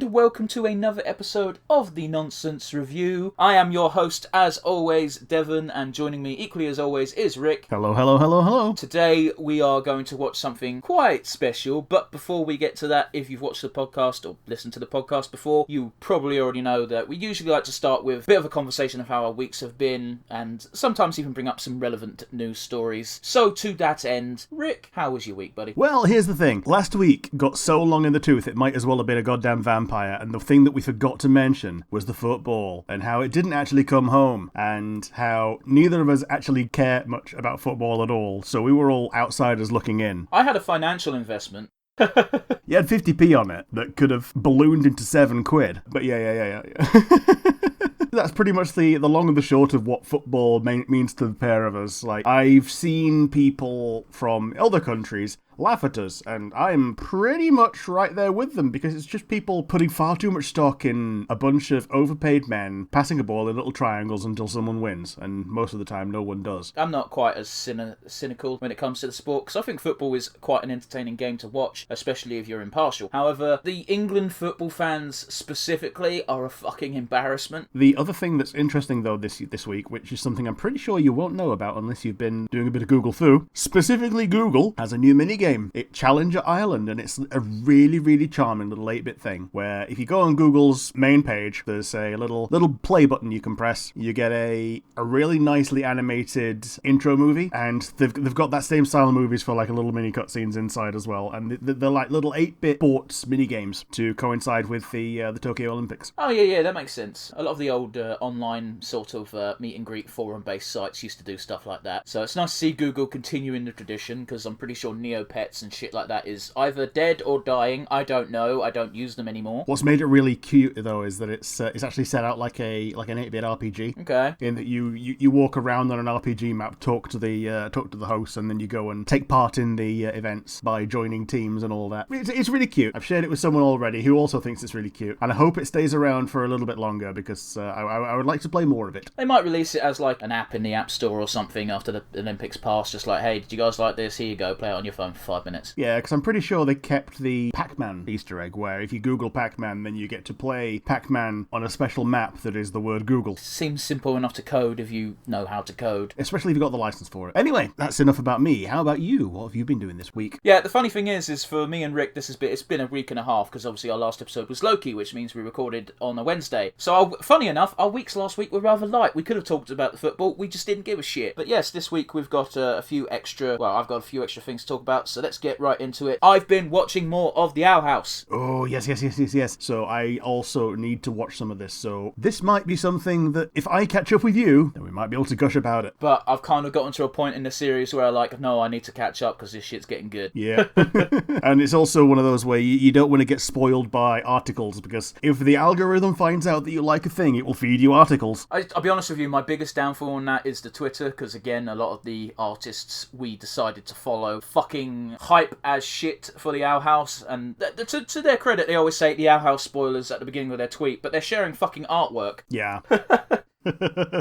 and welcome to another episode of the Nonsense Review. I am your host, as always, Devon, and joining me equally as always is Rick. Hello, hello, hello, hello. Today we are going to watch something quite special, but before we get to that, if you've watched the podcast or listened to the podcast before, you probably already know that we usually like to start with a bit of a conversation of how our weeks have been, and sometimes even bring up some relevant news stories. So to that end, Rick, how was your week, buddy? Well, here's the thing. Last week got so long in the tooth it might as well have been a goddamn vampire, and the thing that we forgot to mention was the football, and how it didn't actually come home, and how neither of us actually care much about football at all, so we were all outsiders looking in. I had a financial investment. You had 50p on it that could have ballooned into £7, but yeah. That's pretty much the long and the short of what football means to the pair of us. Like, I've seen people from other countries laugh at us, and I'm pretty much right there with them, because it's just people putting far too much stock in a bunch of overpaid men passing a ball in little triangles until someone wins, and most of the time no one does. I'm not quite as cynical when it comes to the sport, because I think football is quite an entertaining game to watch, especially if you're impartial. However, the England football fans specifically are a fucking embarrassment. The other thing that's interesting though this week, which is something I'm pretty sure you won't know about unless you've been doing a bit of Google through, specifically Google has a new minigame. It Challenger Island, and it's a really, really charming little 8-bit thing where if you go on Google's main page, there's a little play button you can press. You get a really nicely animated intro movie, and they've got that same style of movies for like a little mini cutscenes inside as well, and they're like little 8-bit sports mini games to coincide with the Tokyo Olympics. Oh yeah, that makes sense. A lot of the old online sort of meet and greet forum-based sites used to do stuff like that. So it's nice to see Google continuing the tradition, because I'm pretty sure Neopets and shit like that is either dead or dying. I don't know. I don't use them anymore. What's made it really cute though is that it's actually set out like an 8-bit RPG. Okay. In that you walk around on an RPG map, talk to the host, and then you go and take part in the events by joining teams and all that. It's really cute. I've shared it with someone already who also thinks it's really cute, and I hope it stays around for a little bit longer, because I would like to play more of it. They might release it as like an app in the App Store or something after the Olympics pass, just like, hey, did you guys like this? Here you go, play it on your phone for 5 minutes. Yeah, because I'm pretty sure they kept the Pac-Man Easter egg, where if you Google Pac-Man, then you get to play Pac-Man on a special map that is the word Google. Seems simple enough to code if you know how to code. Especially if you've got the license for it. Anyway, that's enough about me. How about you? What have you been doing this week? Yeah, the funny thing is for me and Rick, it's been a week and a half, because obviously our last episode was Loki, which means we recorded on a Wednesday. So, funny enough, our weeks last week were rather light. We could have talked about the football, we just didn't give a shit. But yes, this week we've got I've got a few extra things to talk about, so let's get right into it. I've been watching more of The Owl House. Oh, yes. So I also need to watch some of this, so this might be something that if I catch up with you, then we might be able to gush about it. But I've kind of gotten to a point in the series where I need to catch up because this shit's getting good. Yeah. And it's also one of those where you don't want to get spoiled by articles, because if the algorithm finds out that you like a thing, it will feed you articles. I'll be honest with you, my biggest downfall on that is the Twitter, because again, a lot of the artists we decided to follow fucking hype as shit for The Owl House, and to their credit, they always say The Owl House spoilers at the beginning of their tweet, but they're sharing fucking artwork. Yeah.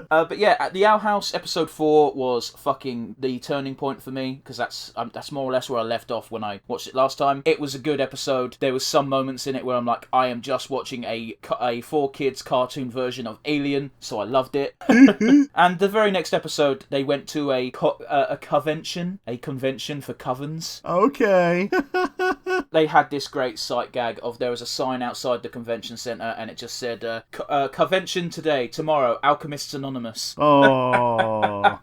But yeah, The Owl House episode 4 was fucking the turning point for me, because that's more or less where I left off when I watched it last time. It was a good episode. There was some moments in it where I'm like, I am just watching a 4Kids cartoon version of Alien, so I loved it. And the very next episode, they went to a convention for covens. Okay. They had this great sight gag of there was a sign outside the convention centre, and it just said, convention today, tomorrow, Alchemists Anonymous. Oh.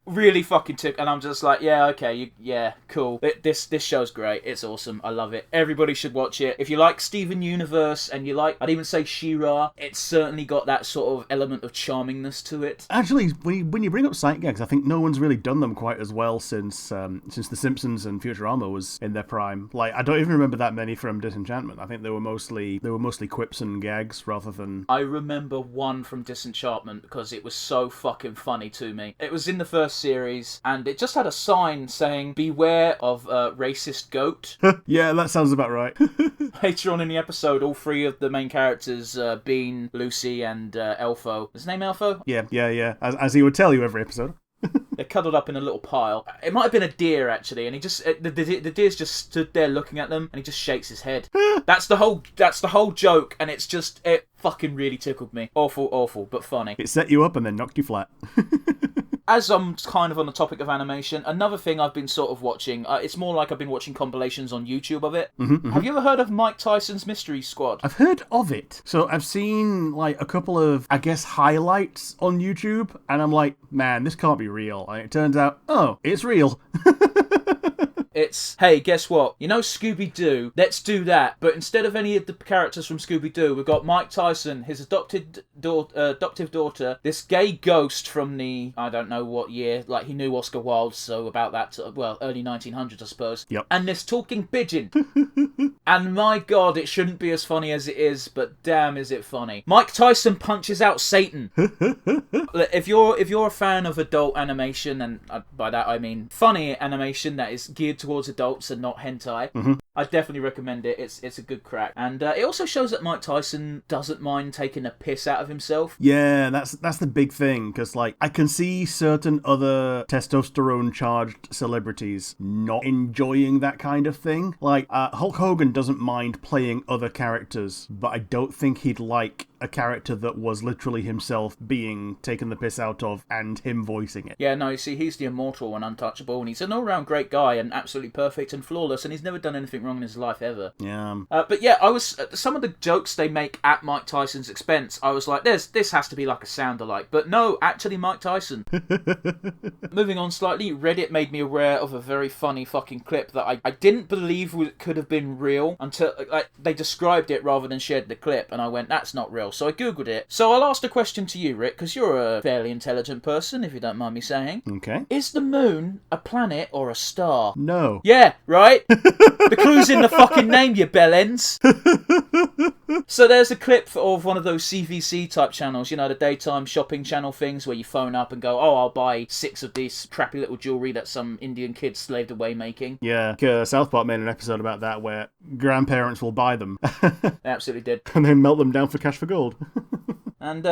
Really fucking tick, and I'm just like, yeah, okay, yeah, cool. This show's great. It's awesome. I love it. Everybody should watch it. If you like Steven Universe and you like, I'd even say She-Ra, it's certainly got that sort of element of charmingness to it. Actually, when you bring up sight gags, I think no one's really done them quite as well since The Simpsons and Futurama was in their prime. Like, I don't even remember that many from Disenchantment. I think they were mostly quips and gags rather than... I remember one from Disenchantment because it was so fucking funny to me. It was in the first series, and it just had a sign saying, beware of racist goat. Yeah, that sounds about right. Later on in the episode, all three of the main characters, Bean, Lucy, and Elfo. Is his name Elfo? Yeah. As he would tell you every episode. They're cuddled up in a little pile. It might have been a deer, actually, and the deer's just stood there looking at them, and he just shakes his head. That's the whole joke, and it fucking really tickled me. Awful, but funny. It set you up and then knocked you flat. As I'm kind of on the topic of animation, another thing I've been sort of watching, it's more like I've been watching compilations on YouTube of it. Have you ever heard of Mike Tyson's Mystery Squad? I've heard of it. So I've seen like a couple of, I guess, highlights on YouTube, and I'm like, man, this can't be real. And it turns out, oh, it's real. It's, hey, guess what? You know Scooby-Doo? Let's do that. But instead of any of the characters from Scooby-Doo, we've got Mike Tyson, his adoptive daughter, this gay ghost from the, I don't know what year, like he knew Oscar Wilde, so about that, early 1900s, I suppose. Yep. And this talking pigeon. And my God, it shouldn't be as funny as it is, but damn is it funny. Mike Tyson punches out Satan. If you're a fan of adult animation, and by that I mean funny animation that is geared towards adults and not hentai, I definitely recommend it. It's a good crack. And it also shows that Mike Tyson doesn't mind taking a piss out of himself. Yeah, that's the big thing, because like I can see certain other testosterone-charged celebrities not enjoying that kind of thing. Like Hulk Hogan doesn't mind playing other characters, but I don't think he'd like a character that was literally himself being taken the piss out of and him voicing it. Yeah, no, you see, he's the immortal and untouchable, and he's an all-round great guy and absolutely perfect and flawless, and he's never done anything wrong in his life ever. Yeah. But yeah, some of the jokes they make at Mike Tyson's expense, I was like, this has to be like a sound-alike. But no, actually Mike Tyson. Moving on slightly, Reddit made me aware of a very funny fucking clip that I didn't believe could have been real until they described it rather than shared the clip, and I went, that's not real. So I googled it. So I'll ask the question to you, Rick, because you're a fairly intelligent person, if you don't mind me saying. Okay. Is the moon a planet or a star? No. Yeah, right? The clue's in the fucking name, you bellends. So there's a clip of one of those CVC type channels, you know, the daytime shopping channel things where you phone up and go, oh, I'll buy 6 of this crappy little jewellery that some Indian kid slaved away making. Yeah, South Park made an episode about that where grandparents will buy them. They absolutely did. And then melt them down for cash for gold. And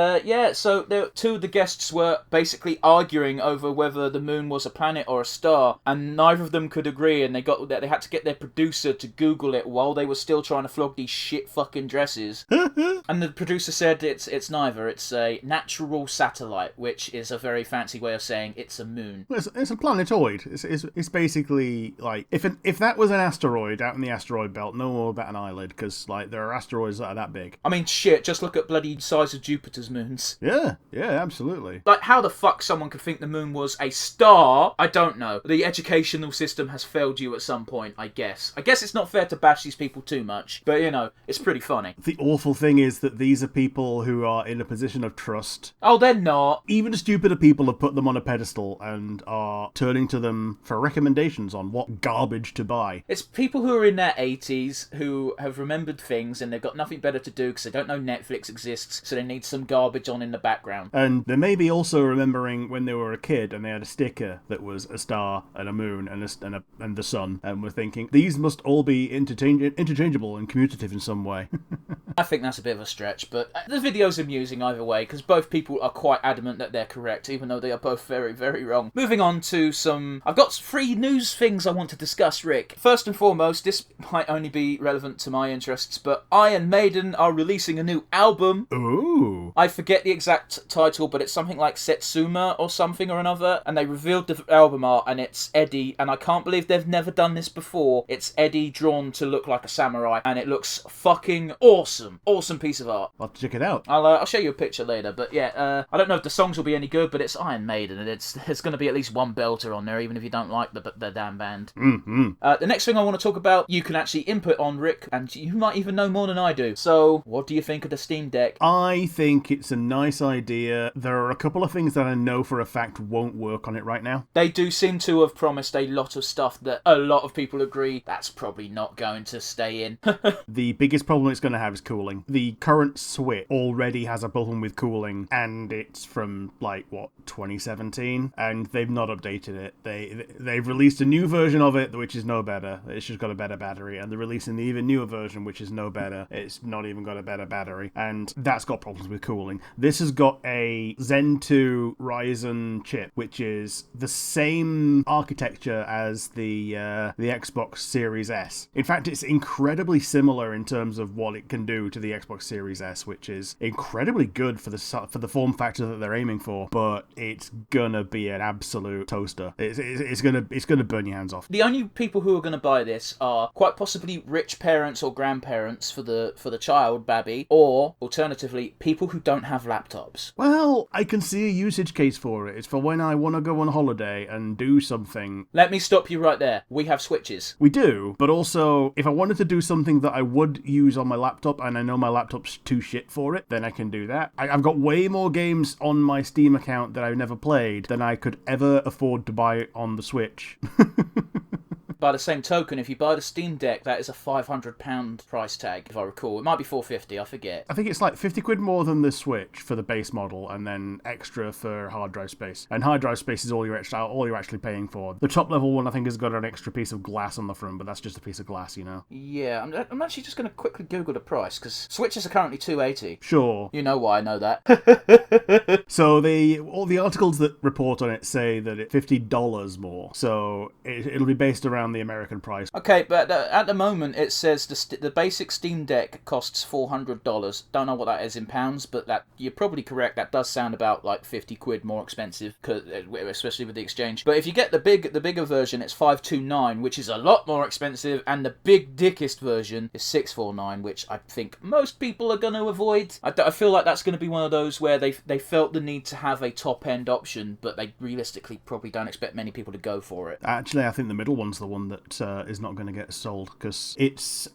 so two of the guests were basically arguing over whether the moon was a planet or a star, and neither of them could agree, and they had to get their producer to Google it while they were still trying to flog these shit fucking dresses. And the producer said it's neither. It's a natural satellite, which is a very fancy way of saying it's a moon. Well, it's a planetoid. It's basically like if that was an asteroid out in the asteroid belt, no more about an eyelid, because like there are asteroids that are that big. I mean, shit. Just look at bloody size of Jupiter's moons. Yeah, absolutely. Like, how the fuck someone could think the moon was a star, I don't know. The educational system has failed you at some point, I guess. I guess it's not fair to bash these people too much, but, you know, it's pretty funny. The awful thing is that these are people who are in a position of trust. Oh, they're not. Even stupider people have put them on a pedestal and are turning to them for recommendations on what garbage to buy. It's people who are in their 80s who have remembered things and they've got nothing better to do because they don't know Netflix exists, so they need some garbage on in the background. And they may be also remembering when they were a kid and they had a sticker that was a star and a moon and the sun, and were thinking, these must all be interchangeable and commutative in some way. I think that's a bit of a stretch, but the video's amusing either way, because both people are quite adamant that they're correct, even though they are both very, very wrong. Moving on to I've got 3 news things I want to discuss, Rick. First and foremost, this might only be relevant to my interests, but Iron Maiden are releasing a new album. Ooh. I forget the exact title, but it's something like Setsuma or something or another, and they revealed the album art, and it's Eddie, and I can't believe they've never done this before. It's Eddie drawn to look like a samurai, and it looks fucking awesome. Awesome piece of art. I'll have to check it out. I'll show you a picture later, but yeah, I don't know if the songs will be any good, but it's Iron Maiden, and there's going to be at least one belter on there, even if you don't like the damn band. Mm-hmm. The next thing I want to talk about, you can actually input on, Rick, and you might even know more than I do. So, what do you think of the Steam Deck? I think it's a nice idea. There are a couple of things that I know for a fact won't work on it right now. They do seem to have promised a lot of stuff that a lot of people agree that's probably not going to stay in. The biggest problem it's going to have is cooling. The current Switch already has a problem with cooling, and it's from, 2017, and they've not updated it. They've released a new version of it, which is no better. It's just got a better battery, and they're releasing the even newer version, which is no better. It's not even got a better battery, and that's got problems with cooling. This has got a Zen 2 Ryzen chip, which is the same architecture as the Xbox Series S. In fact, it's incredibly similar in terms of what it can do to the Xbox Series S, which is incredibly good for the form factor that they're aiming for. But it's gonna be an absolute toaster. It's gonna burn your hands off. The only people who are going to buy this are quite possibly rich parents or grandparents for the child, Babby, or alternatively, people who don't have laptops. Well, I can see a usage case for it. It's for when I want to go on holiday and do something. Let me stop you right there. We have Switches. We do, but also, if I wanted to do something that I would use on my laptop, and I know my laptop's too shit for it, then I can do that. I've got way more games on my Steam account that I've never played than I could ever afford to buy on the Switch. By the same token, if you buy the Steam Deck, that is a £500 price tag, if I recall. It might be £450, I forget. I think it's like 50 quid more than the Switch for the base model, and then extra for hard drive space. And hard drive space is all you're actually paying for. The top level one, I think, has got an extra piece of glass on the front, but that's just a piece of glass, you know? Yeah, I'm actually just going to quickly Google the price, because Switches are currently $280. Sure. You know why I know that. So all the articles that report on it say that it's $50 more. So it'll be based around the American price. Okay, but at the moment it says the basic Steam Deck costs $400. Don't know what that is in pounds, but that you're probably correct. That does sound about like 50 quid more expensive, especially with the exchange. But if you get the bigger version, it's $529, which is a lot more expensive, and the big dickest version is $649, which I think most people are going to avoid. I feel like that's going to be one of those where they felt the need to have a top end option, but they realistically probably don't expect many people to go for it. Actually, I think the middle one's the one that is not going to get sold, because it's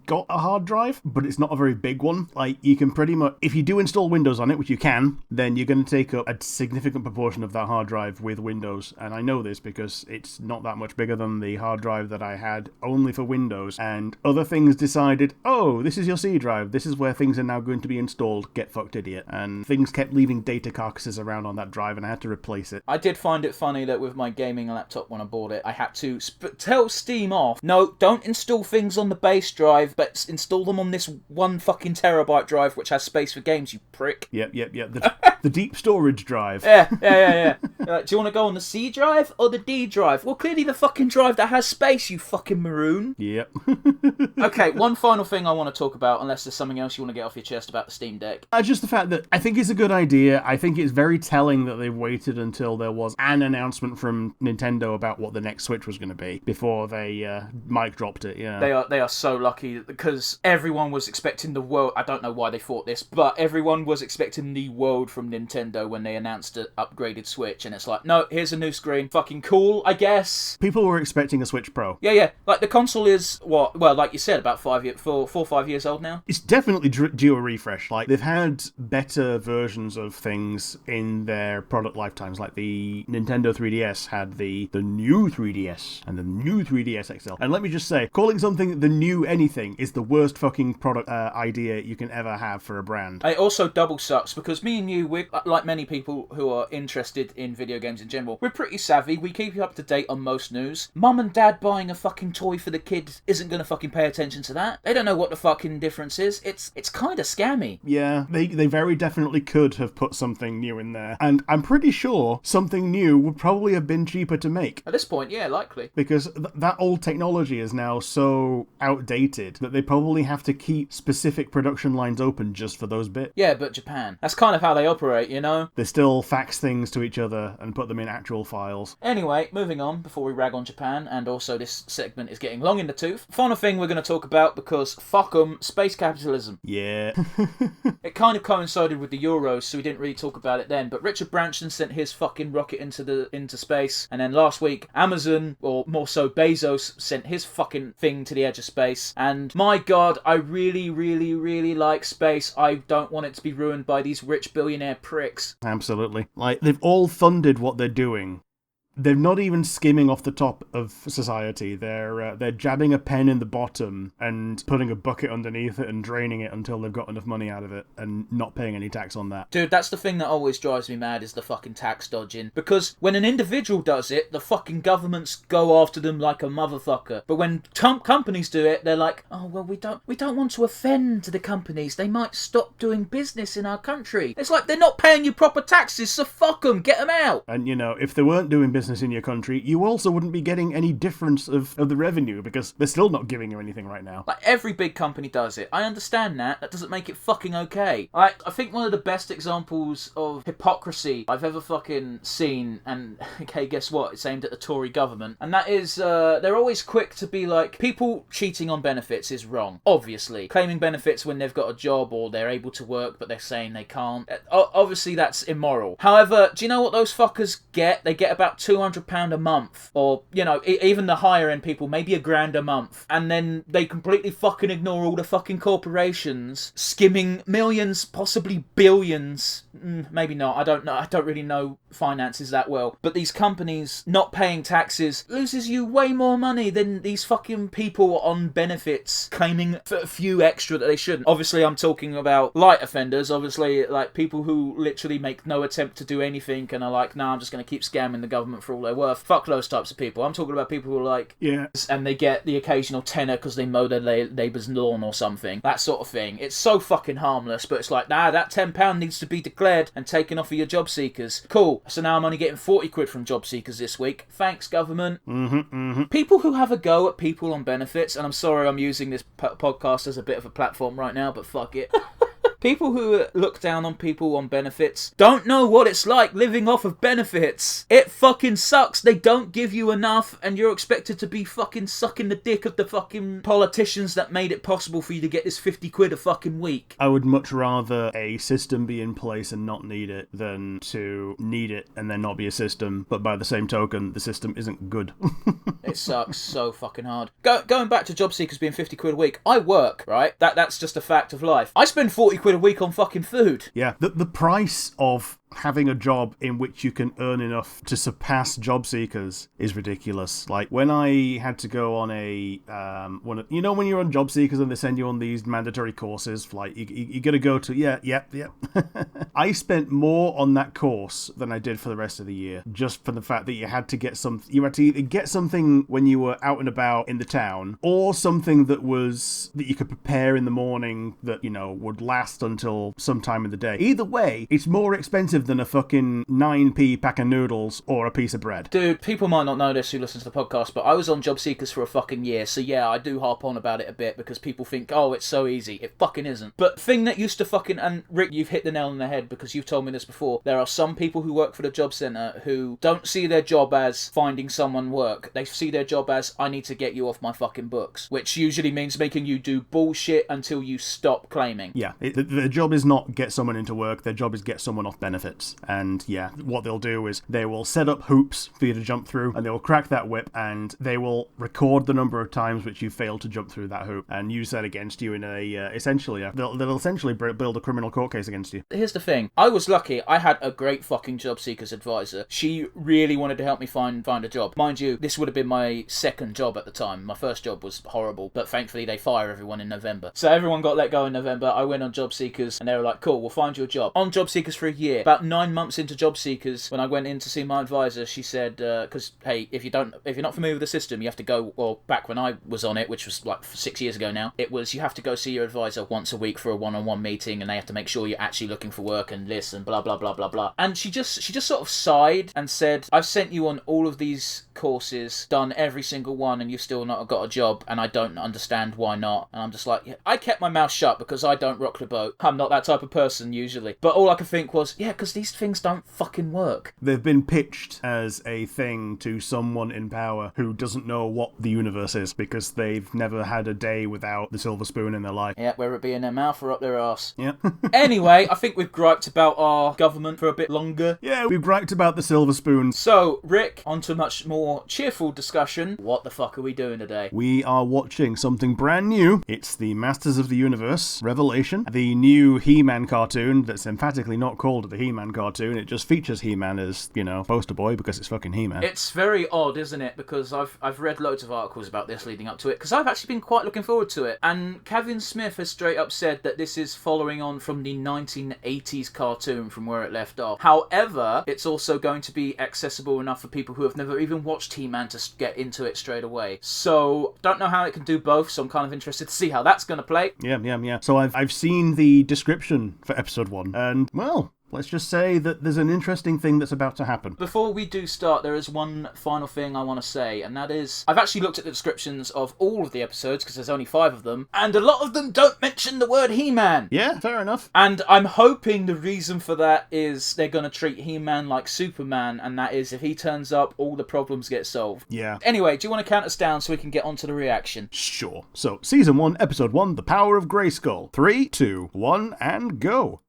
got a hard drive, but it's not a very big one. Like, you can pretty much, if you do install Windows on it, which you can, then you're going to take up a significant proportion of that hard drive with Windows. And I know this because it's not that much bigger than the hard drive that I had only for Windows, and other things decided, oh, this is your C drive, this is where things are now going to be installed, get fucked, idiot. And things kept leaving data carcasses around on that drive, and I had to replace it. I did find it funny that with my gaming laptop when I bought it, I had to tell Steam off, no, don't install things on the base drive, but install them on this 1 fucking terabyte drive which has space for games, you prick. Yep. The deep storage drive. Yeah. Do you want to go on the C drive or the D drive? Well, clearly the fucking drive that has space, you fucking maroon. Yep. Okay, one final thing I want to talk about, unless there's something else you want to get off your chest about the Steam Deck. Just the fact that I think it's a good idea. I think it's very telling that they've waited until there was an announcement from Nintendo about what the next Switch was going to be before they mic dropped it. Yeah, they are so lucky, because everyone was expecting the world. I don't know why they thought this, but everyone was expecting the world from Nintendo when they announced an upgraded Switch, and it's like, no, here's a new screen. Fucking cool, I guess. People were expecting a Switch Pro. Yeah. Like, the console is what? Well, like you said, about 4 or 5 years old now. It's definitely due a refresh. Like, they've had better versions of things in their product lifetimes. Like, the Nintendo 3DS had the new 3DS and the new 3DS XL. And let me just say, calling something the new anything is the worst fucking product idea you can ever have for a brand. It also double sucks, because me and you, we're like many people who are interested in video games in general, we're pretty savvy. We keep you up to date on most news. Mum and dad buying a fucking toy for the kid isn't going to fucking pay attention to that. They don't know what the fucking difference is. It's kind of scammy. Yeah, they very definitely could have put something new in there. And I'm pretty sure something new would probably have been cheaper to make. At this point, yeah, likely. Because that old technology is now so outdated that they probably have to keep specific production lines open just for those bits. Yeah, but Japan. That's kind of how they operate, you know? They still fax things to each other and put them in actual files. Anyway, moving on before we rag on Japan, and also this segment is getting long in the tooth. Final thing we're going to talk about, because fuck 'em, space capitalism. Yeah. It kind of coincided with the Euros, so we didn't really talk about it then, but Richard Branson sent his fucking rocket into space, and then last week Amazon, or more so Bezos, sent his fucking thing to the edge of space, and my god, I really, really, really like space. I don't want it to be ruined by these rich billionaire pricks. Absolutely. Like, they've all funded what they're doing they're not even skimming off the top of society. They're jabbing a pen in the bottom and putting a bucket underneath it and draining it until they've got enough money out of it and not paying any tax on that. Dude, that's the thing that always drives me mad is the fucking tax dodging. Because when an individual does it, the fucking governments go after them like a motherfucker. But when companies do it, they're like, oh, well, we don't want to offend the companies. They might stop doing business in our country. It's like they're not paying you proper taxes, so fuck them, get them out. And, if they weren't doing business in your country, you also wouldn't be getting any difference of the revenue because they're still not giving you anything right now. Like, every big company does it. I understand that. That doesn't make it fucking okay. I think one of the best examples of hypocrisy I've ever fucking seen, and okay, guess what? It's aimed at the Tory government. And that is, they're always quick to be like, people cheating on benefits is wrong. Obviously. Claiming benefits when they've got a job or they're able to work but they're saying they can't. Obviously, that's immoral. However, do you know what those fuckers get? They get about £200 a month. Or, even the higher end people, maybe £1,000 a month. And then they completely fucking ignore all the fucking corporations skimming millions, possibly billions. Maybe not. I don't know. I don't really know finances that well. But these companies not paying taxes loses you way more money than these fucking people on benefits claiming for a few extra that they shouldn't. Obviously, I'm talking about light offenders. Obviously, like people who literally make no attempt to do anything and are like, nah, I'm just going to keep scamming the government for all they're worth. Fuck those types of people. I'm talking about people who are like, yeah, and they get the occasional tenner because they mow their neighbour's lawn or something. That sort of thing. It's so fucking harmless, but it's like, nah, that £10 needs to be declared and taken off of your job seekers. Cool. So now I'm only getting 40 quid from job seekers this week. Thanks, government. People who have a go at people on benefits, and I'm sorry I'm using this podcast as a bit of a platform right now, but fuck it. People who look down on people on benefits don't know what it's like living off of benefits. It fucking sucks. They don't give you enough and you're expected to be fucking sucking the dick of the fucking politicians that made it possible for you to get this 50 quid a fucking week. I would much rather a system be in place and not need it than to need it and then not be a system, but by the same token, the system isn't good. It sucks so fucking hard. Going back to job seekers being 50 quid a week, I work, right? That's just a fact of life. I spend 40 quid a week on fucking food. Yeah, the price of having a job in which you can earn enough to surpass job seekers is ridiculous. Like when I had to go on when you're on job seekers and they send you on these mandatory courses, like you gotta go to, yep. I spent more on that course than I did for the rest of the year, just for the fact that you had to either get something when you were out and about in the town, or something that you could prepare in the morning that, would last until some time in the day. Either way, it's more expensive than a fucking 9p pack of noodles or a piece of bread. Dude, people might not know this who listen to the podcast, but I was on job seekers for a fucking year, so yeah, I do harp on about it a bit because people think, oh, it's so easy. It fucking isn't. But thing that used to fucking, and Rick, you've hit the nail on the head because you've told me this before, there are some people who work for the job centre who don't see their job as finding someone work. They see their job as, I need to get you off my fucking books, which usually means making you do bullshit until you stop claiming. Yeah, their job is not get someone into work, their job is get someone off benefits. And yeah, what they'll do is they will set up hoops for you to jump through, and they will crack that whip, and they will record the number of times which you failed to jump through that hoop and use that against you in they'll essentially build a criminal court case against you. Here's the thing. I was lucky. I had a great fucking job seekers advisor. She really wanted to help me find a job. Mind you, this would have been my second job at the time. My first job was horrible, but thankfully they fire everyone in November. So everyone got let go in November. I went on job seekers and they were like, cool, we'll find you a job. On job seekers for a year. About 9 months into job seekers, when I went in to see my advisor, she said, because hey, if you're not familiar with the system, you have to go, or back when I was on it, which was like 6 years ago now, it was you have to go see your advisor once a week for a one-on-one meeting, and they have to make sure you're actually looking for work and this and blah blah blah blah blah. And she just sort of sighed and said, I've sent you on all of these courses, done every single one, and you've still not got a job, and I don't understand why not. And I'm just like, yeah. I kept my mouth shut because I don't rock the boat. I'm not that type of person usually. But all I could think was, yeah, because these things don't fucking work. They've been pitched as a thing to someone in power who doesn't know what the universe is because they've never had a day without the silver spoon in their life. Yeah, whether it be in their mouth or up their arse. Yeah. Anyway, I think we've griped about our government for a bit longer. Yeah, we've griped about the silver spoon. So, Rick, on to a much more cheerful discussion. What the fuck are we doing today? We are watching something brand new. It's the Masters of the Universe Revelation, the new He-Man cartoon that's emphatically not called the He-Man He-Man cartoon. It just features He-Man as, poster boy because it's fucking He-Man. It's very odd, isn't it? Because I've read loads of articles about this leading up to it, because I've actually been quite looking forward to it. And Kevin Smith has straight up said that this is following on from the 1980s cartoon from where it left off. However, it's also going to be accessible enough for people who have never even watched He-Man to get into it straight away. So, don't know how it can do both, so I'm kind of interested to see how that's going to play. Yeah. So I've seen the description for episode 1, and, well, let's just say that there's an interesting thing that's about to happen. Before we do start, there is one final thing I want to say, and that is, I've actually looked at the descriptions of all of the episodes, because there's only 5 of them, and a lot of them don't mention the word He-Man. Yeah, fair enough. And I'm hoping the reason for that is they're going to treat He-Man like Superman, and that is, if he turns up, all the problems get solved. Yeah. Anyway, do you want to count us down so we can get on to the reaction? Sure. So, Season 1, Episode 1, The Power of Grayskull. 3, 2, 1, and go.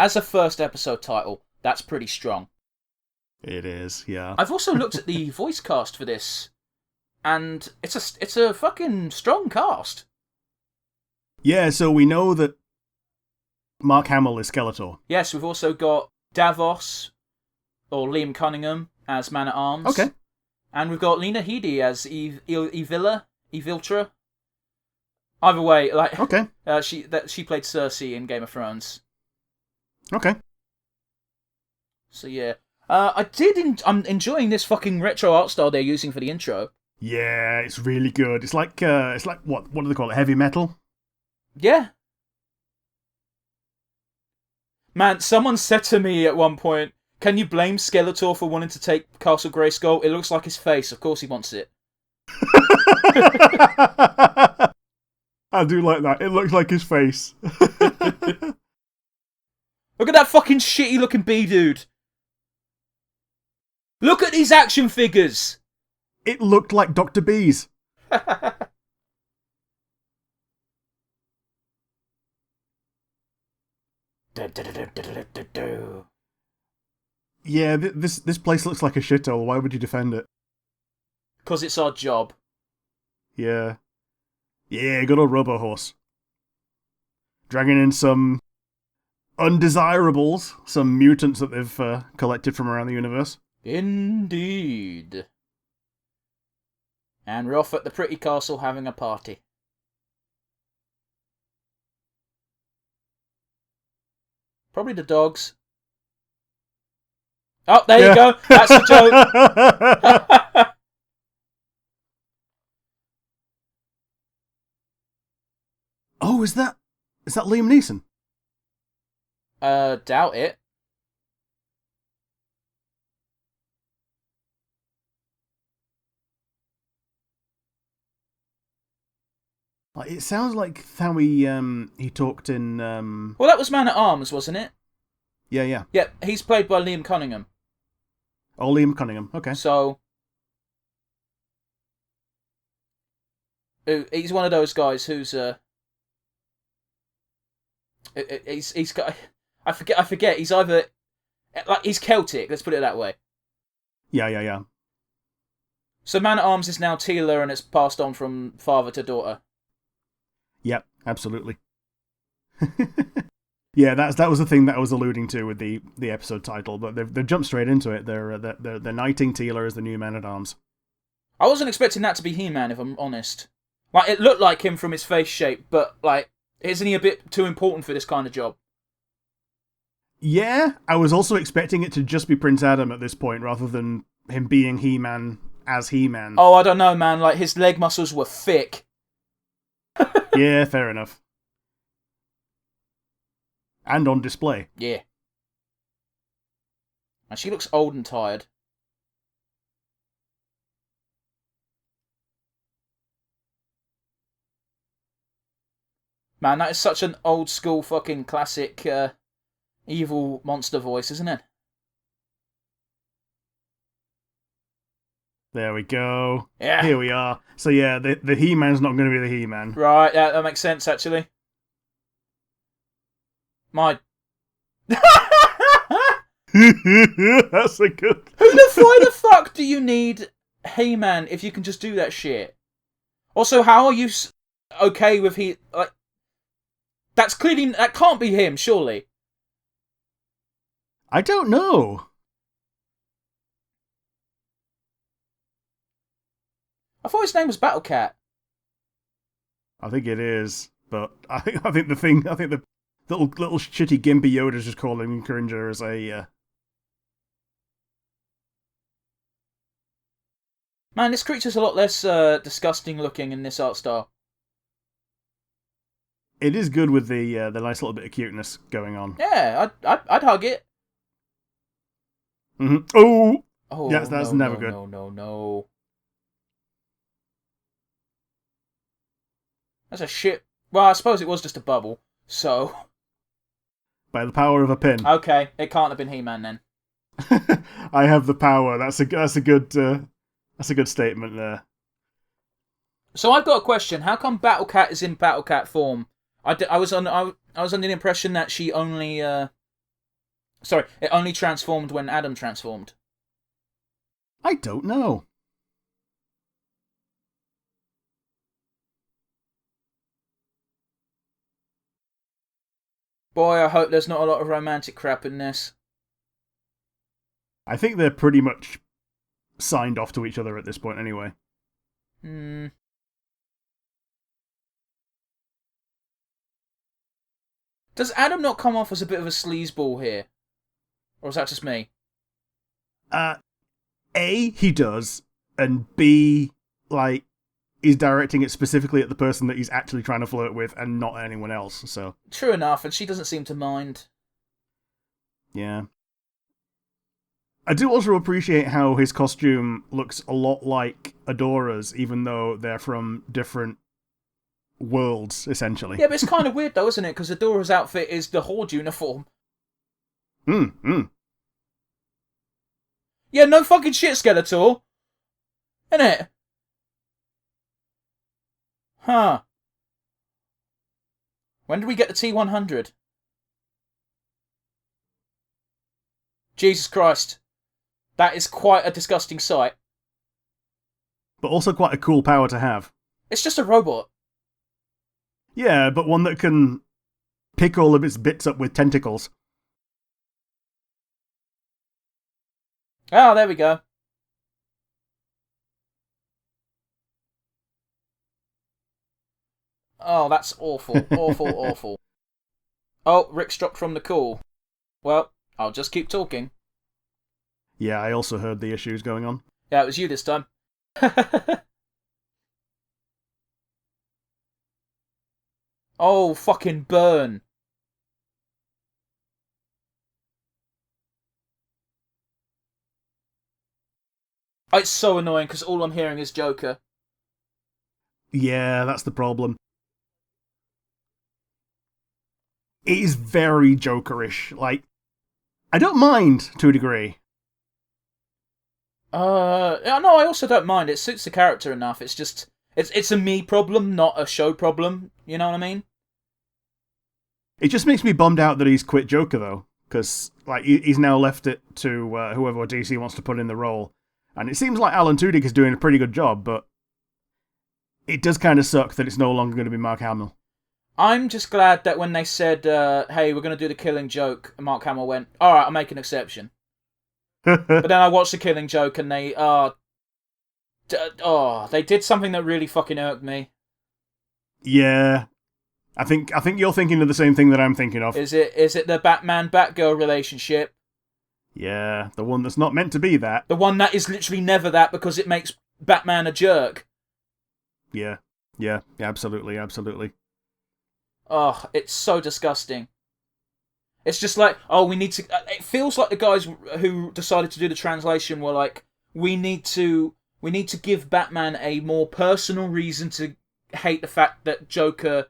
As a first episode title, that's pretty strong. It is, yeah. I've also looked at the voice cast for this, and it's a fucking strong cast. Yeah, so we know that Mark Hamill is Skeletor. Yes, we've also got Davos, or Liam Cunningham, as Man-at-Arms. Okay. And we've got Lena Headey as Eviltra. Either way, Okay. she played Cersei in Game of Thrones. Okay. So yeah, I'm enjoying this fucking retro art style they're using for the intro. Yeah, it's really good. It's like what do they call it? Heavy metal? Yeah. Man, someone said to me at one point, "Can you blame Skeletor for wanting to take Castle Grayskull? It looks like his face. Of course he wants it." I do like that. It looks like his face. Look at that fucking shitty looking B-dude. Look at these action figures. It looked like Dr. Bees. Yeah, this place looks like a shithole. Why would you defend it? Because it's our job. Yeah. Yeah, good old Robo Horse. Dragging in some undesirables, some mutants that they've collected from around the universe. Indeed. And we're off at the pretty castle having a party. Probably the dogs. Oh, there you go. That's the joke. Oh, is that Liam Neeson? Doubt it. It sounds like how he talked in. Well, that was Man-at-Arms, wasn't it? Yeah. Yep, he's played by Liam Cunningham. Oh, Liam Cunningham. Okay. So he's one of those guys who's he's got. I forget. He's either he's Celtic. Let's put it that way. Yeah. So Man-at-Arms is now Teela, and it's passed on from father to daughter. Yep, absolutely. Yeah, that was the thing that I was alluding to with the episode title, but they've jumped straight into it. They're knighting Teela as the new Man-at-Arms. I wasn't expecting that to be He-Man, if I'm honest. It looked like him from his face shape, but isn't he a bit too important for this kind of job? Yeah, I was also expecting it to just be Prince Adam at this point, rather than him being He-Man as He-Man. Oh, I don't know, man. His leg muscles were thick. Yeah, fair enough. And on display. Yeah. And she looks old and tired. Man, that is such an old school fucking classic evil monster voice, isn't it? There we go. Yeah. Here we are. So yeah, the He-Man's not going to be the He-Man. Right, yeah, that makes sense, actually. My... That's a good... Why the fuck do you need He-Man if you can just do that shit? Also, how are you okay with that can't be him, surely. I don't know. I thought his name was Battle Cat. I think it is, but I think the little shitty gimpy Yoda's just calling him Cringer as a. Man, this creature's a lot less disgusting looking in this art style. It is good with the nice little bit of cuteness going on. Yeah, I'd hug it. Mm-hmm. Oh, Oh, yes, that's never good. No. That's a shit. Well, I suppose it was just a bubble. So. By the power of a pin. Okay, it can't have been He-Man then. I have the power. That's a good statement there. So I've got a question. How come Battle Cat is in Battle Cat form? I was under the impression that she only it only transformed when Adam transformed. I don't know. Boy, I hope there's not a lot of romantic crap in this. I think they're pretty much signed off to each other at this point anyway. Does Adam not come off as a bit of a sleazeball here? Or is that just me? A, he does, and B, like, he's directing it specifically at the person that he's actually trying to flirt with and not anyone else, so. True enough, and she doesn't seem to mind. Yeah. I do also appreciate how his costume looks a lot like Adora's, even though they're from different worlds, essentially. Yeah, but it's kind of weird though, isn't it? Because Adora's outfit is the Horde uniform. Yeah, no fucking shit, Skeletor. Innit? Huh. When did we get the T-100? Jesus Christ. That is quite a disgusting sight. But also quite a cool power to have. It's just a robot. Yeah, but one that can pick all of its bits up with tentacles. Oh, there we go. Oh, that's awful. Awful. Oh, Rick's dropped from the call. Well, I'll just keep talking. Yeah, I also heard the issues going on. Yeah, it was you this time. Oh, fucking burn. It's so annoying because all I'm hearing is Joker. Yeah, that's the problem. It is very Jokerish. Like, I don't mind to a degree. No, I also don't mind. It suits the character enough. It's just, it's a me problem, not a show problem. You know what I mean? It just makes me bummed out that he's quit Joker, though. Because, like, he's now left it to whoever DC wants to put in the role. And it seems like Alan Tudyk is doing a pretty good job, but it does kind of suck that it's no longer going to be Mark Hamill. I'm just glad that when they said, hey, we're going to do the Killing Joke, Mark Hamill went, alright, I'll make an exception. But then I watched the Killing Joke and they, they did something that really fucking irked me. Yeah. I think you're thinking of the same thing that I'm thinking of. Is it the Batman-Batgirl relationship? Yeah, the one that's not meant to be that. The one that is literally never that because it makes Batman a jerk. Yeah, absolutely. Oh, it's so disgusting. It's just like, we need to... It feels like the guys who decided to do the translation were like, we need to give Batman a more personal reason to hate the fact that Joker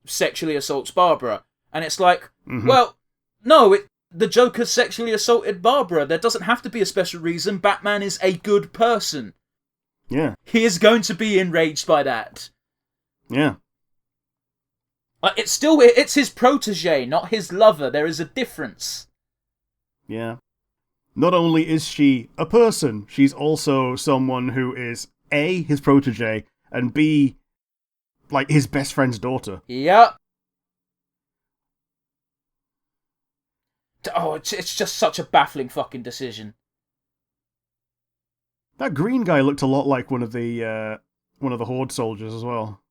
sexually assaults Barbara. And it's like, well, no, the Joker sexually assaulted Barbara. There doesn't have to be a special reason. Batman is a good person. Yeah. He is going to be enraged by that. Yeah. It's his protege, not his lover. There is a difference. Yeah. Not only is she a person, she's also someone who is A, his protege, and B, like, his best friend's daughter. Yep. Oh, it's just such a baffling fucking decision. That green guy looked a lot like one of the Horde soldiers as well.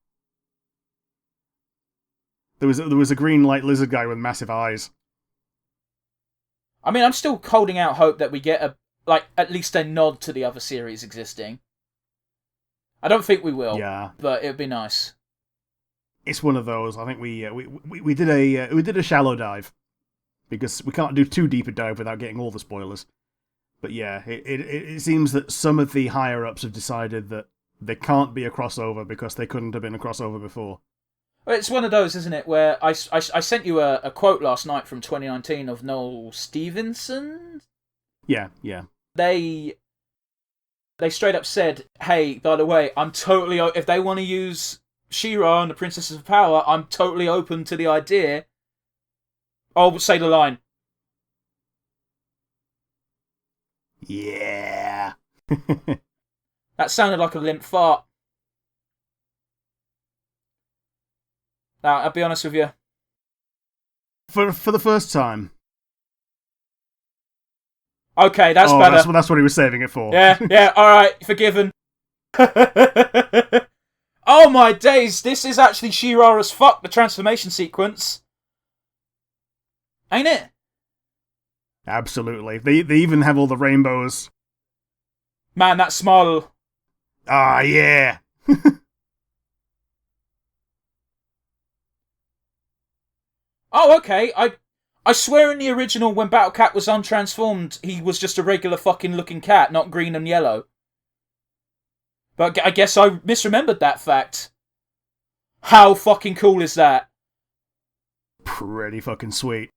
There was a green like lizard guy with massive eyes. I mean, I'm still holding out hope that we get at least a nod to the other series existing. I don't think we will. Yeah, but it'd be nice. It's one of those. I think we did a shallow dive because we can't do too deep a dive without getting all the spoilers. But yeah, it seems that some of the higher ups have decided that there can't be a crossover because they couldn't have been a crossover before. Well, it's one of those, isn't it, where I sent you a quote last night from 2019 of Noel Stevenson. Yeah. They straight up said, "Hey, by the way, I'm totally if they want to use She-Ra and the Princesses of Power, I'm totally open to the idea." I'll say the line. Yeah. That sounded like a limp fart. Now, I'll be honest with you. For the first time. Okay, that's better. That's what he was saving it for. Yeah, alright, forgiven. Oh my days, this is actually She-Ra as fuck, the transformation sequence. Ain't it? Absolutely. They even have all the rainbows. Man, that smile. Ah, yeah. Oh, okay. I swear in the original, when Battle Cat was untransformed, he was just a regular fucking looking cat, not green and yellow. But I guess I misremembered that fact. How fucking cool is that? Pretty fucking sweet.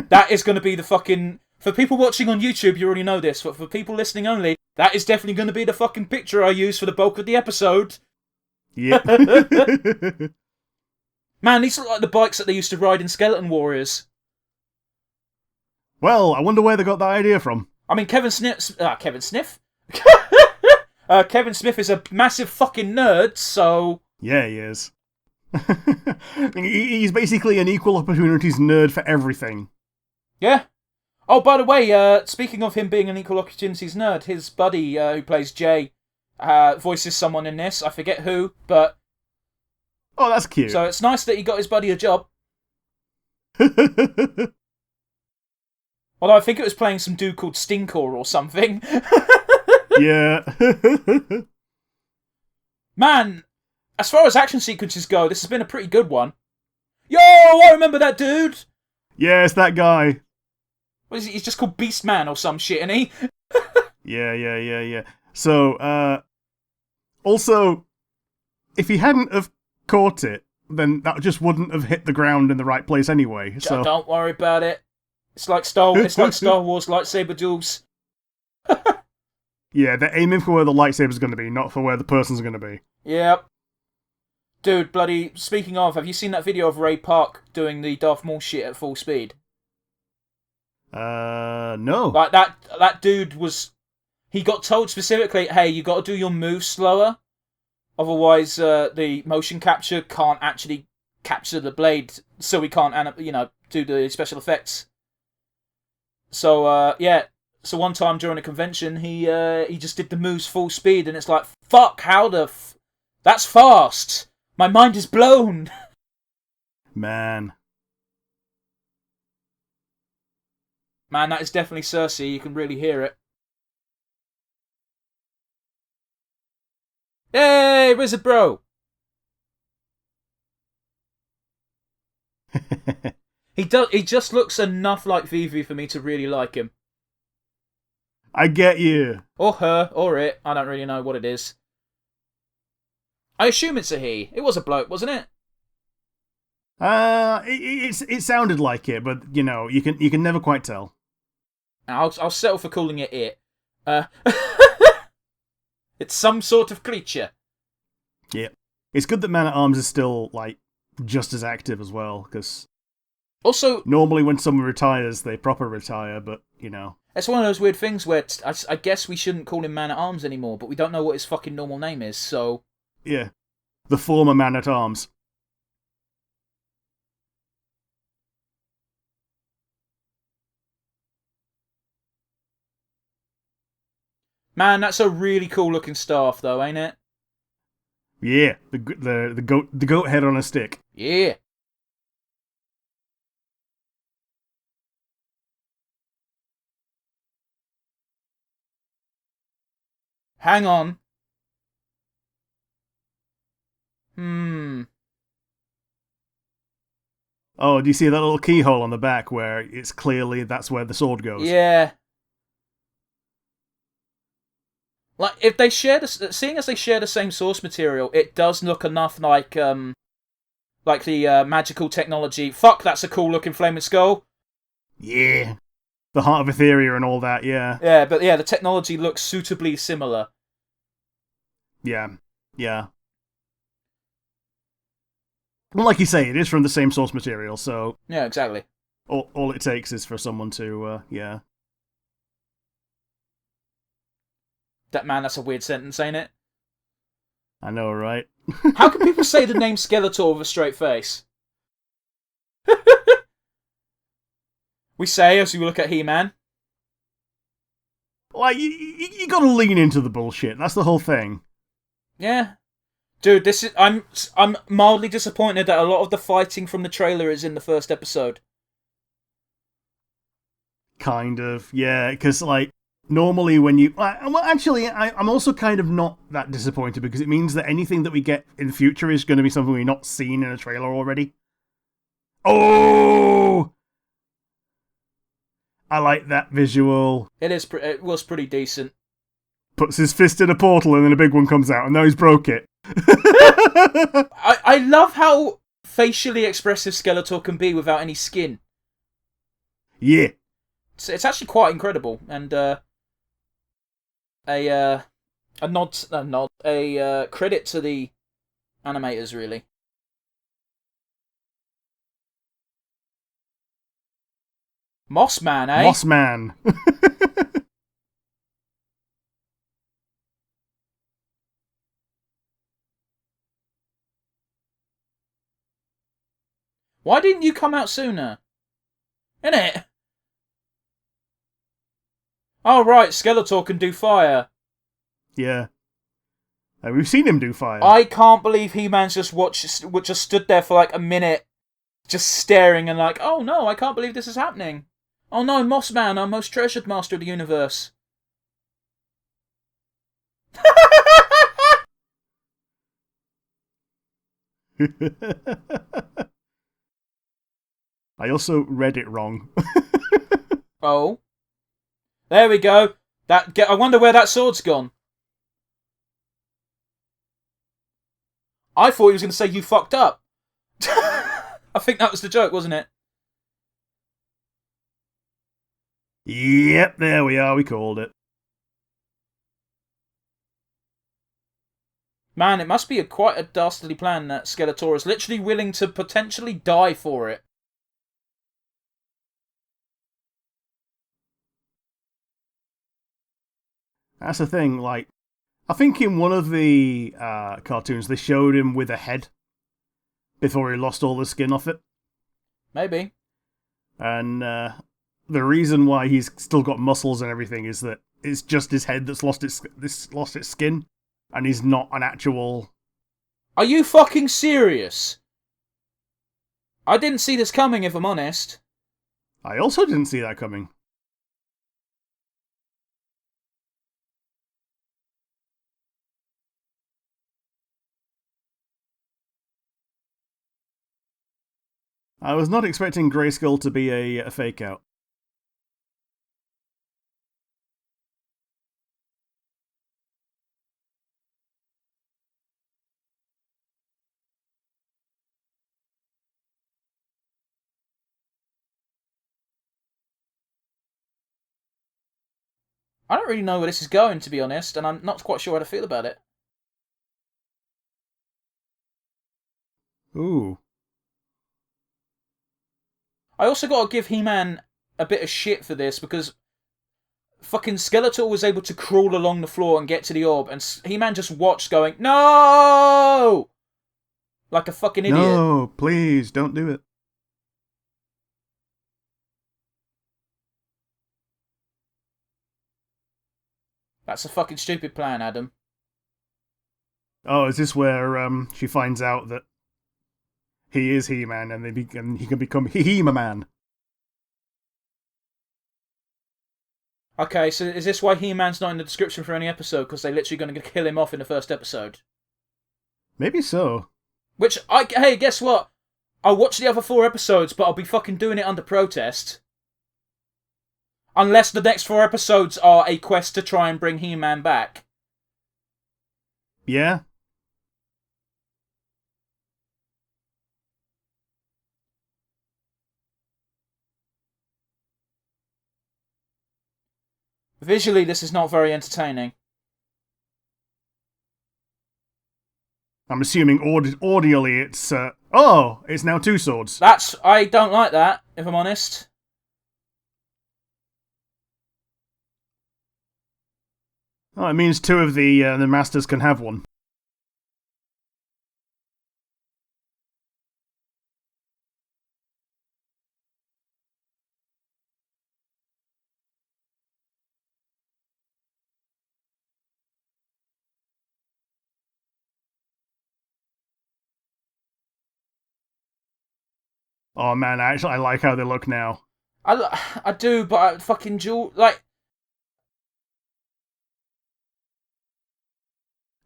That is going to be the fucking... For people watching on YouTube, you already know this, but for people listening only, that is definitely going to be the fucking picture I use for the bulk of the episode. Yeah. Man, these look like the bikes that they used to ride in Skeleton Warriors. Well, I wonder where they got that idea from. I mean, Kevin Smith... Kevin Smith? Kevin Smith is a massive fucking nerd, so... Yeah, he is. He's basically an equal opportunities nerd for everything. Yeah. Oh, by the way, speaking of him being an equal opportunities nerd, his buddy who plays Jay voices someone in this. I forget who, but... Oh, that's cute. So it's nice that he got his buddy a job. Although I think it was playing some dude called Stinkor or something. Yeah. Man, as far as action sequences go, this has been a pretty good one. Yo, I remember that dude! Yeah, it's that guy. What is he? He's just called Beastman or some shit, isn't he? Yeah. So, also, if he hadn't have caught it, then that just wouldn't have hit the ground in the right place anyway. So Don't worry about it. It's like Star Wars lightsaber duels. yeah, they're aiming for where the lightsaber's going to be, not for where the person's going to be. Yep. Dude, bloody, speaking of, have you seen that video of Ray Park doing the Darth Maul shit at full speed? No. Like, that dude was... He got told specifically, hey, you got to do your moves slower. Otherwise, the motion capture can't actually capture the blade, so we can't, do the special effects. So, yeah. So one time during a convention, he just did the moves full speed, and it's like, fuck, how the... That's fast! My mind is blown! Man, that is definitely Cersei. You can really hear it. Hey, Wizard Bro! He just looks enough like Vivi for me to really like him. I get you. Or her, or it. I don't really know what it is. I assume it's a he. It was a bloke, wasn't it? It sounded like it, but you can never quite tell. I'll settle for calling it. It's some sort of creature. Yeah, it's good that Man at Arms is still just as active as well, because also normally when someone retires, they proper retire, but it's one of those weird things where I guess we shouldn't call him Man at Arms anymore, but we don't know what his fucking normal name is, so yeah, the former Man at Arms. Man, that's a really cool looking staff, though, ain't it? Yeah, the goat head on a stick. Yeah. Hang on. Oh, do you see that little keyhole on the back where it's clearly that's where the sword goes? Yeah. Like, if they share seeing as they share the same source material, it does look enough like the magical technology. Fuck, that's a cool looking flaming skull. Yeah. The Heart of Etheria and all that, yeah. Yeah, but yeah, the technology looks suitably similar. Yeah. Yeah. Well, like you say, it is from the same source material, so Yeah, exactly. all it takes is for someone to, yeah. That's a weird sentence, ain't it? I know, right? How can people say the name Skeletor with a straight face? We say as we look at He-Man. Like, you gotta lean into the bullshit. That's the whole thing. Yeah. Dude, I'm mildly disappointed that a lot of the fighting from the trailer is in the first episode. Kind of, yeah, because, like, normally when you... Well, actually, I'm also kind of not that disappointed because it means that anything that we get in the future is going to be something we've not seen in a trailer already. Oh! I like that visual. It was pretty decent. Puts his fist in a portal and then a big one comes out and now he's broke it. I love how facially expressive Skeletor can be without any skin. Yeah. It's actually quite incredible, and a credit to the animators, really. Moss Man, eh? Moss Man. Why didn't you come out sooner? Innit? Oh, right, Skeletor can do fire. Yeah. We've seen him do fire. I can't believe He-Man's just stood there for like a minute, just staring and like, oh no, I can't believe this is happening. Oh no, Moss Man, our most treasured master of the universe. I also read it wrong. Oh. There we go. I wonder where that sword's gone. I thought he was going to say you fucked up. I think that was the joke, wasn't it? Yep, there we are. We called it. Man, it must be quite a dastardly plan that Skeletor is literally willing to potentially die for it. That's the thing, like, I think in one of the cartoons they showed him with a head before he lost all the skin off it. Maybe. And the reason why he's still got muscles and everything is that it's just his head that's lost its skin, and he's not an actual... Are you fucking serious? I didn't see this coming, if I'm honest. I also didn't see that coming. I was not expecting Grayskull to be a fake out. I don't really know where this is going, to be honest, and I'm not quite sure how to feel about it. Ooh. I also gotta give He-Man a bit of shit for this, because fucking Skeletor was able to crawl along the floor and get to the orb, and He-Man just watched going, no! Like a fucking idiot. No, please, don't do it. That's a fucking stupid plan, Adam. Oh, is this where she finds out that he is He-Man and he can become He-Man? Okay, so is this why He-Man's not in the description for any episode? Because they're literally going to kill him off in the first episode? Maybe so. Hey, guess what? I'll watch the other 4 episodes, but I'll be fucking doing it under protest. Unless the next 4 episodes are a quest to try and bring He-Man back. Yeah? Visually, this is not very entertaining. I'm assuming audially it's... it's now 2 swords. I don't like that, if I'm honest. Oh, it means 2 of the masters can have one. Oh man, I like how they look now. I do, but I fucking like...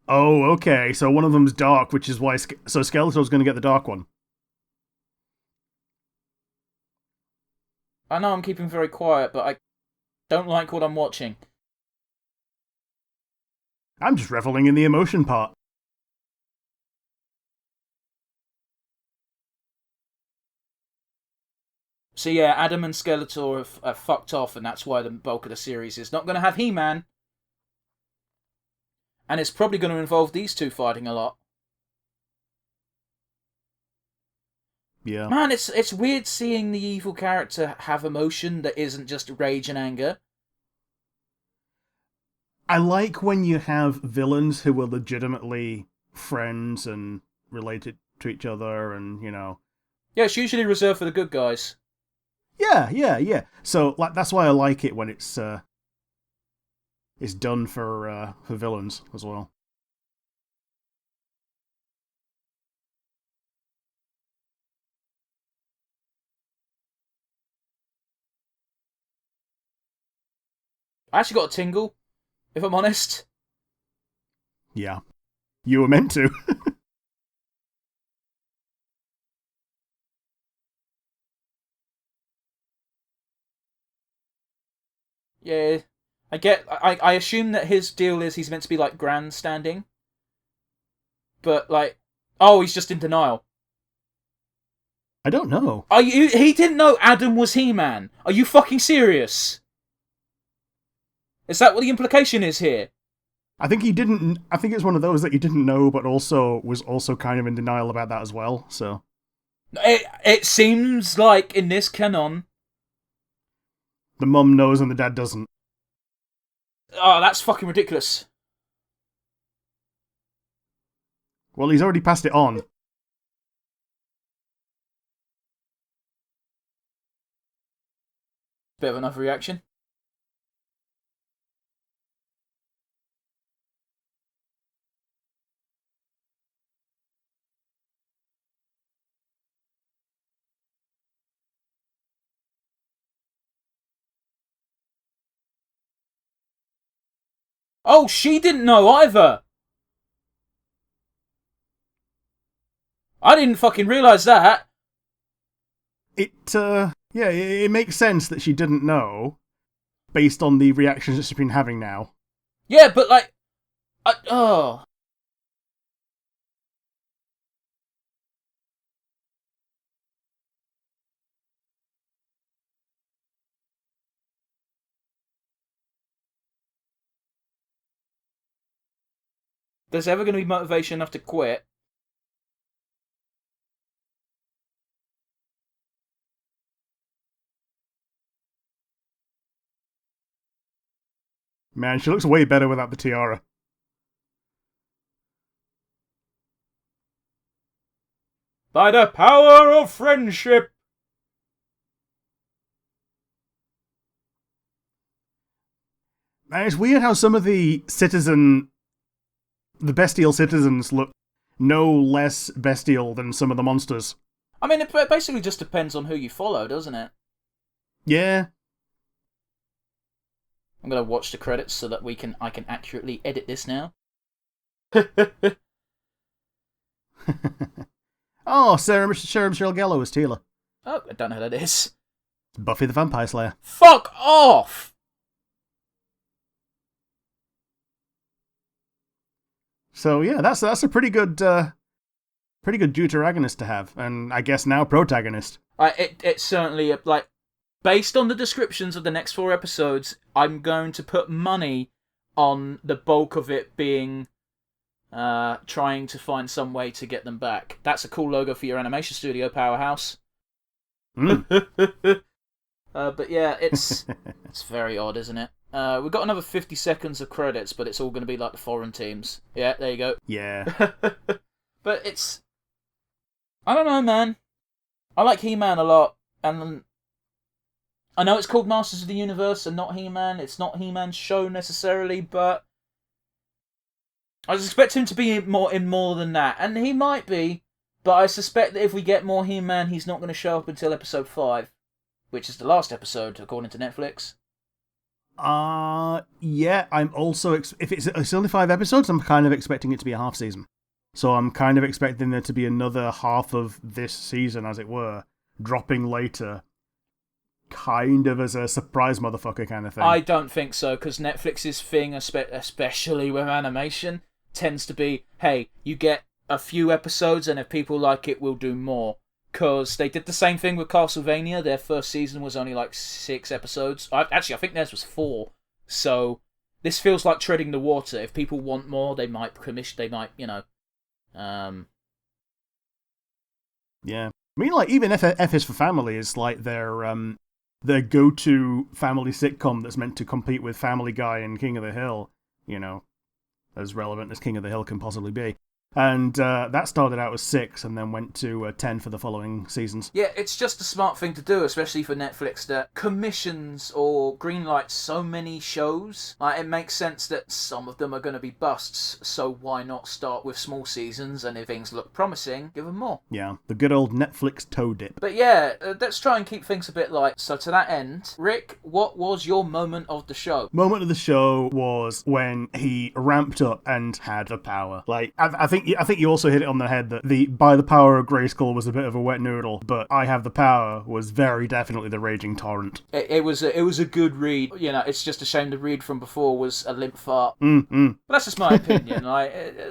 Oh, okay, so one of them's dark, which is why... So Skeletor's going to get the dark one. I know I'm keeping very quiet, but I don't like what I'm watching. I'm just reveling in the emotion part. So yeah, Adam and Skeletor have fucked off, and that's why the bulk of the series is not going to have He-Man. And it's probably going to involve these 2 fighting a lot. Yeah. Man, it's weird seeing the evil character have emotion that isn't just rage and anger. I like when you have villains who are legitimately friends and related to each other and, you know... Yeah, it's usually reserved for the good guys. Yeah. So that's why I like it when it's done for villains as well. I actually got a tingle, if I'm honest. Yeah. You were meant to. Yeah, I assume that his deal is he's meant to be like grandstanding. But like, oh, he's just in denial. I don't know. He didn't know Adam was He-Man. Are you fucking serious? Is that what the implication is here? I think he didn't. I think it's one of those that he didn't know, but also was also kind of in denial about that as well. So it seems like in this canon, the mum knows and the dad doesn't. Oh, that's fucking ridiculous. Well, he's already passed it on. Bit of an overreaction. Oh, she didn't know either! I didn't fucking realise that! It makes sense that she didn't know, based on the reactions that she's been having now. Yeah, but like... oh... There's ever going to be motivation enough to quit. Man, she looks way better without the tiara. By the power of friendship! And it's weird how some of the bestial citizens look no less bestial than some of the monsters. I mean, it basically just depends on who you follow, doesn't it? Yeah. I'm going to watch the credits so that I can accurately edit this now. Oh, Sarah Michelle Gellar was Teela. Oh, I don't know who that is. Buffy the Vampire Slayer. Fuck off! So yeah, that's a pretty good deuteragonist to have, and I guess now protagonist. It's certainly like, based on the descriptions of the next 4 episodes, I'm going to put money on the bulk of it being trying to find some way to get them back. That's a cool logo for your animation studio, Powerhouse. But yeah, it's very odd, isn't it? We've got another 50 seconds of credits, but it's all going to be like the foreign teams. Yeah, there you go. Yeah. But it's... I don't know, man. I like He-Man a lot, and I know it's called Masters of the Universe and not He-Man. It's not He-Man's show necessarily, but I expect him to be in more than that, and he might be. But I suspect that if we get more He-Man, he's not going to show up until episode 5, which is the last episode according to Netflix. Yeah. I'm also if it's only 5 episodes, I'm kind of expecting it to be a half season. So I'm kind of expecting there to be another half of this season, as it were, dropping later, kind of as a surprise motherfucker kind of thing. I don't think so, because Netflix's thing, especially with animation, tends to be, hey, you get a few episodes, and if people like it, we'll do more. Because they did the same thing with Castlevania. Their first season was only like 6 episodes. I think theirs was 4. So this feels like treading the water. If people want more, they might Yeah. I mean, like, even F is for Family is like their go-to family sitcom that's meant to compete with Family Guy and King of the Hill, as relevant as King of the Hill can possibly be. And that started out as 6 and then went to 10 for the following seasons. Yeah, it's just a smart thing to do, especially for Netflix, that commissions or greenlights so many shows. It makes sense that some of them are going to be busts, so why not start with small seasons, and if things look promising, give them more. Yeah, the good old Netflix toe dip. But yeah, let's try and keep things a bit light. So to that end, Rick, what was your moment of the show? Moment of the show was when he ramped up and had the power. Like, I think you also hit it on the head that the by the power of Grayskull was a bit of a wet noodle, but I have the power was very definitely the raging torrent. It was a good read. It's just a shame the read from before was a limp fart. But that's just my opinion.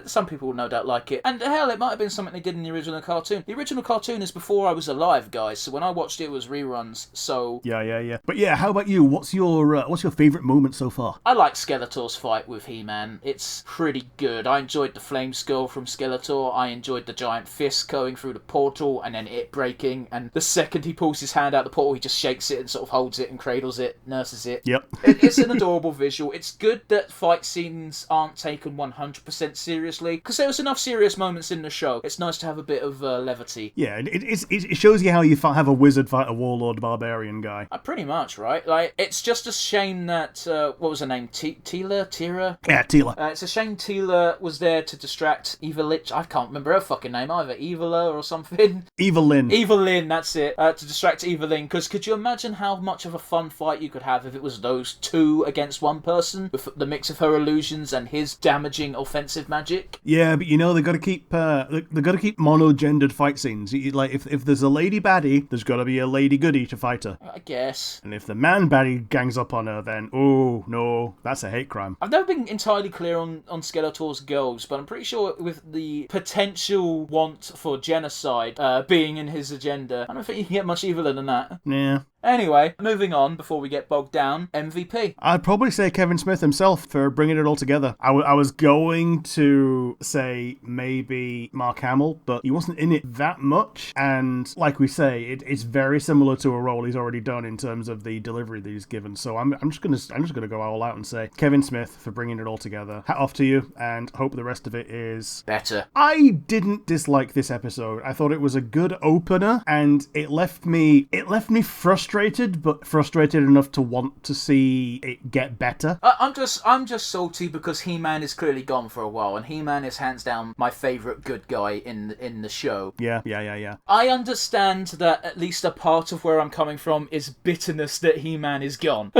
Some people no doubt like it, and hell, it might have been something they did in the original cartoon. The original cartoon is before I was alive, guys. So when I watched it, it was reruns. So yeah. But yeah, how about you? What's your favorite moment so far? I like Skeletor's fight with He-Man. It's pretty good. I enjoyed the flame skull from Skeletor. I enjoyed the giant fist going through the portal and then it breaking, and the second he pulls his hand out the portal, he just shakes it and sort of holds it and cradles it, nurses it. Yep. It's an adorable visual. It's good that fight scenes aren't taken 100% seriously, because there was enough serious moments in the show. It's nice to have a bit of levity. Yeah, it shows you how you have a wizard fight a warlord barbarian guy. Pretty much, right? Like, it's just a shame that, what was her name? Tila? Yeah, Teela. It's a shame Tila was there to distract Evilich. I can't remember her fucking name either. Evala or something. Evelyn, that's it. To distract Evelyn, because could you imagine how much of a fun fight you could have if it was those two against one person, with the mix of her illusions and his damaging offensive magic? Yeah, but they got to keep mono-gendered fight scenes. Like if there's a lady baddie, there's got to be a lady goodie to fight her. I guess. And if the man baddie gangs up on her, then oh no, that's a hate crime. I've never been entirely clear on Skeletor's goals, but I'm pretty sure with the potential want for genocide being in his agenda, I don't think you can get much eviler than that. Yeah. Anyway, moving on before we get bogged down, MVP. I'd probably say Kevin Smith himself for bringing it all together. I was going to say maybe Mark Hamill, but he wasn't in it that much. And like we say, it's very similar to a role he's already done in terms of the delivery that he's given. So I'm just gonna go all out and say Kevin Smith for bringing it all together. Hat off to you, and hope the rest of it is better. I didn't dislike this episode. I thought it was a good opener, and it left me frustrated, but frustrated enough to want to see it get better. I'm just salty because He-Man is clearly gone for a while, and He-Man is hands down my favourite good guy in the show. Yeah. I understand that at least a part of where I'm coming from is bitterness that He-Man is gone.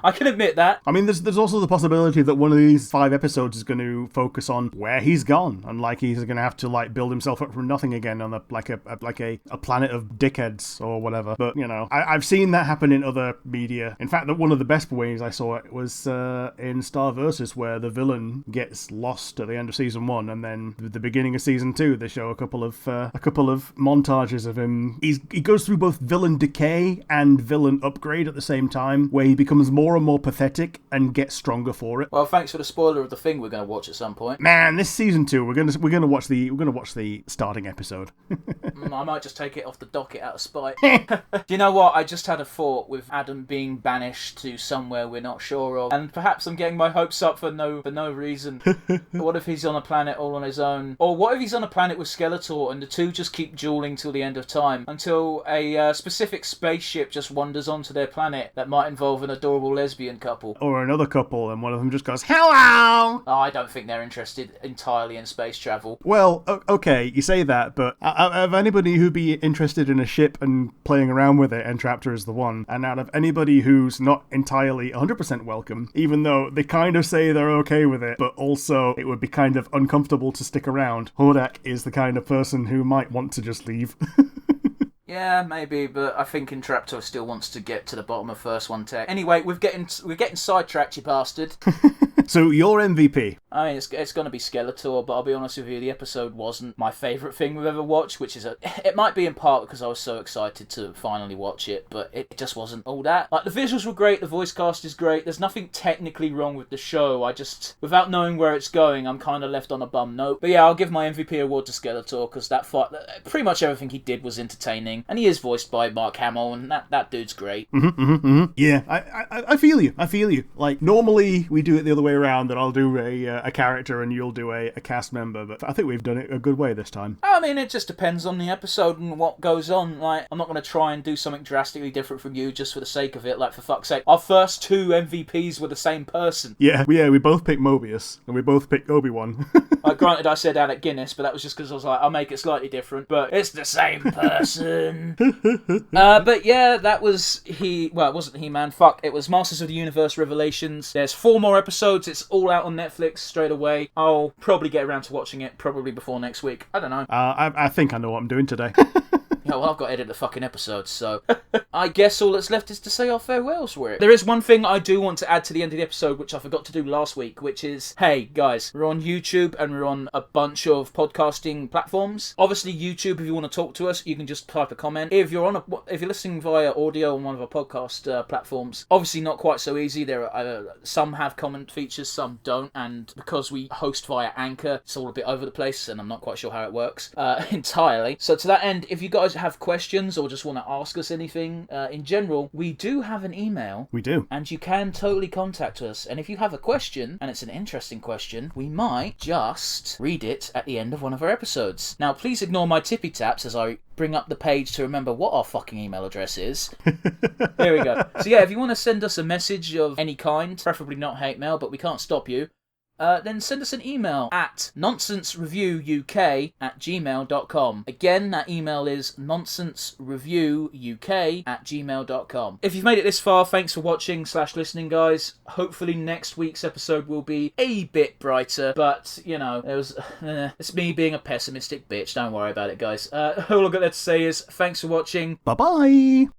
I can admit that. I mean, there's also the possibility that one of these 5 episodes is going to focus on where he's gone, and like he's going to have to like build himself up from nothing again on a planet of dickheads or whatever. But you know, I've seen that happen in other media. In fact, one of the best ways I saw it was in Star Versus, where the villain gets lost at the end of season 1, and then at the beginning of season 2, they show a couple of montages of him. He goes through both villain decay and villain upgrade at the same time, where he becomes more and more pathetic and get stronger for it. Well, thanks for the spoiler of the thing we're going to watch at some point. Man, this season 2, we're gonna watch the starting episode. I might just take it off the docket out of spite. Do you know what? I just had a thought with Adam being banished to somewhere we're not sure of, and perhaps I'm getting my hopes up for no reason. What if he's on a planet all on his own? Or what if he's on a planet with Skeletor and the two just keep dueling till the end of time, until a specific spaceship just wanders onto their planet that might involve an adorable lesbian couple. Or another couple, and one of them just goes, "Hello!" Oh, I don't think they're interested entirely in space travel. Well, okay, you say that, but of anybody who'd be interested in a ship and playing around with it, Entraptor is the one. And out of anybody who's not entirely 100% welcome, even though they kind of say they're okay with it, but also it would be kind of uncomfortable to stick around, Hordak is the kind of person who might want to just leave. Yeah, maybe, but I think Entraptor still wants to get to the bottom of First One Tech. Anyway, we're getting sidetracked, you bastard. So, your MVP? I mean, it's going to be Skeletor, but I'll be honest with you, the episode wasn't my favourite thing we've ever watched, which is it might be in part because I was so excited to finally watch it, but it just wasn't all that. Like, the visuals were great, the voice cast is great, there's nothing technically wrong with the show, I just, without knowing where it's going, I'm kind of left on a bum note. But yeah, I'll give my MVP award to Skeletor, because that fight, pretty much everything he did was entertaining, and he is voiced by Mark Hamill, and that dude's great. Yeah, I feel you. Like, normally we do it the other way around, that I'll do a character and you'll do a cast member, but I think we've done it a good way this time. I mean, it just depends on the episode and what goes on. Like, I'm not going to try and do something drastically different from you just for the sake of it. Like, for fuck's sake, our first 2 MVPs were the same person. Yeah, we both picked Mobius, and we both picked Obi-Wan. Granted, I said Alec Guinness, but that was just because I was like, I'll make it slightly different, but it's the same person. But yeah, that was it wasn't He-Man, it was Masters of the Universe Revelations. There's 4 more episodes, it's all out on Netflix straight away. I'll probably get around to watching it, probably before next week. I don't know. I think I know what I'm doing today. Yeah, well, I've got to edit the fucking episodes, so I guess all that's left is to say our farewells for it. There is one thing I do want to add to the end of the episode, which I forgot to do last week, which is, hey, guys, we're on YouTube and we're on a bunch of podcasting platforms. Obviously, YouTube, if you want to talk to us, you can just type a comment. If you're listening via audio on one of our podcast platforms, obviously not quite so easy. There are some have comment features, some don't, and because we host via Anchor, it's all a bit over the place, and I'm not quite sure how it works entirely. So to that end, if you guys have questions or just want to ask us anything in general, we do have an email. We do. And you can totally contact us. And if you have a question, and it's an interesting question, we might just read it at the end of one of our episodes. Now, please ignore my tippy taps as I bring up the page to remember what our fucking email address is. There we go. So yeah, if you want to send us a message of any kind, preferably not hate mail, but we can't stop you, then send us an email at nonsensereviewuk@gmail.com. Again, that email is nonsensereviewuk@gmail.com. If you've made it this far, thanks for watching / listening, guys. Hopefully next week's episode will be a bit brighter, but, you know, it's me being a pessimistic bitch. Don't worry about it, guys. All I've got there to say is thanks for watching. Bye-bye!